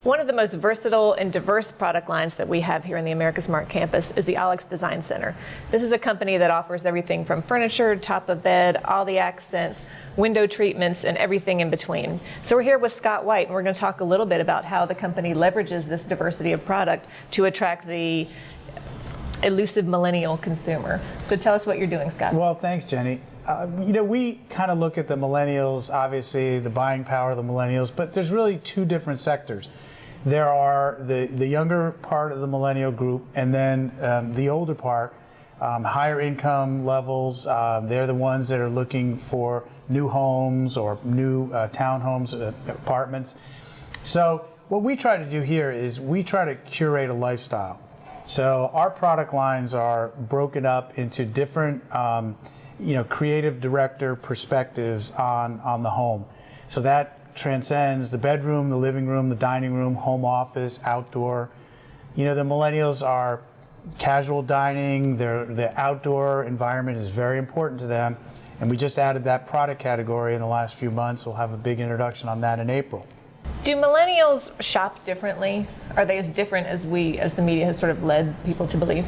One of the most versatile and diverse product lines that we have here in the AmericasMart campus is the Olliix Design Center. This is a company that offers everything from furniture, top of bed, all the accents, window treatments, and everything in between. So we're here with Scott White, and we're going to talk a little bit about how the company leverages this diversity of product to attract the elusive millennial consumer. So tell us what you're doing, Scott. Well, thanks, Jenny. We kind of look at the millennials, obviously the buying power of the millennials, but there's really two different sectors. There are the younger part of the millennial group, and then the older part, higher income levels. They're the ones that are looking for new homes or new townhomes, apartments. So what we try to do here is we try to curate a lifestyle. So our product lines are broken up into different creative director perspectives on the home. So that transcends the bedroom, the living room, the dining room, home office, outdoor. The millennials are casual dining. The outdoor environment is very important to them. And we just added that product category in the last few months. We'll have a big introduction on that in April. Do millennials shop differently? Are they as different as the media has sort of led people to believe?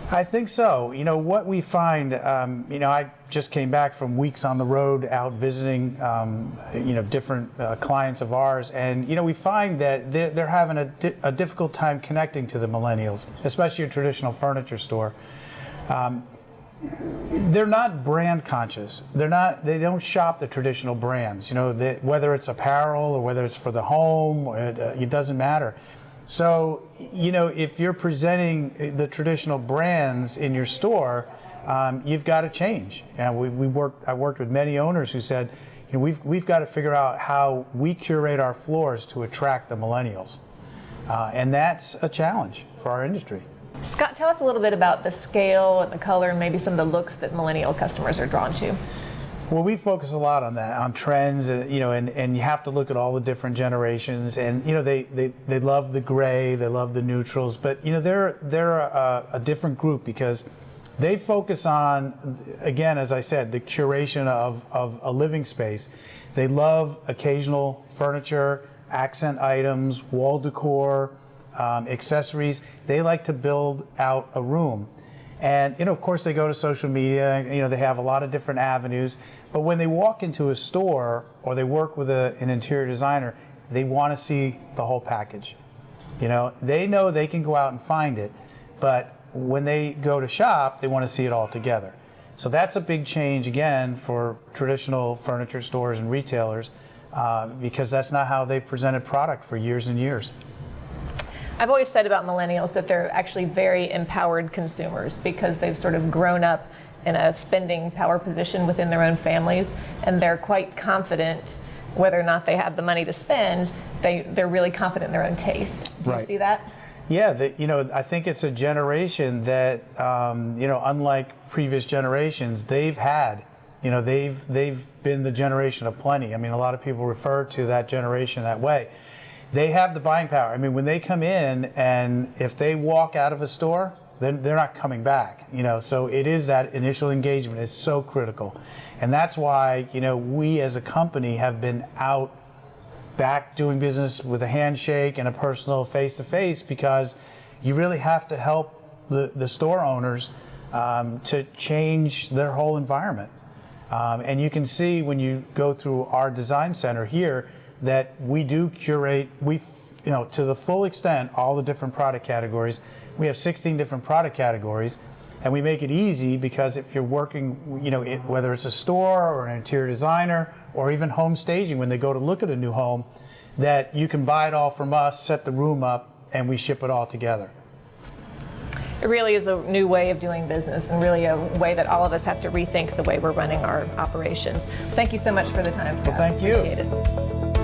I think so. What we find, I just came back from weeks on the road out visiting, different clients of ours, and, we find that they're having a difficult time connecting to the millennials, especially a traditional furniture store. They're not brand conscious. They don't shop the traditional brands, whether it's apparel or whether it's for the home, it doesn't matter. So, if you're presenting the traditional brands in your store, you've got to change. I worked with many owners who said, we've got to figure out how we curate our floors to attract the millennials. And that's a challenge for our industry. Scott, tell us a little bit about the scale and the color and maybe some of the looks that millennial customers are drawn to. Well, we focus a lot on that, on trends, and you have to look at all the different generations. And they love the gray, they love the neutrals, but they're a different group because they focus on, again, as I said, the curation of a living space. They love occasional furniture, accent items, wall decor, accessories. They like to build out a room. And of course they go to social media, they have a lot of different avenues, but when they walk into a store or they work with an interior designer, they want to see the whole package. They know they can go out and find it, but when they go to shop, they want to see it all together. So that's a big change again for traditional furniture stores and retailers, because that's not how they presented product for years and years. I've always said about millennials that they're actually very empowered consumers because they've sort of grown up in a spending power position within their own families, and they're quite confident whether or not they have the money to spend. They're really confident in their own taste. Do you see that? Yeah, I think it's a generation that, unlike previous generations, they've had, they've been the generation of plenty. I mean, a lot of people refer to that generation that way. They have the buying power. I mean, when they come in and if they walk out of a store, then they're not coming back, so it is that initial engagement is so critical. And that's why, we as a company have been out back doing business with a handshake and a personal face-to-face, because you really have to help the store owners to change their whole environment. And you can see when you go through our design center here that we do curate, to the full extent, all the different product categories. We have 16 different product categories, and we make it easy because if you're working, whether it's a store or an interior designer or even home staging, when they go to look at a new home, that you can buy it all from us, set the room up, and we ship it all together. It really is a new way of doing business, and really a way that all of us have to rethink the way we're running our operations. Thank you so much for the time, Scott. Well, thank you. Appreciate it.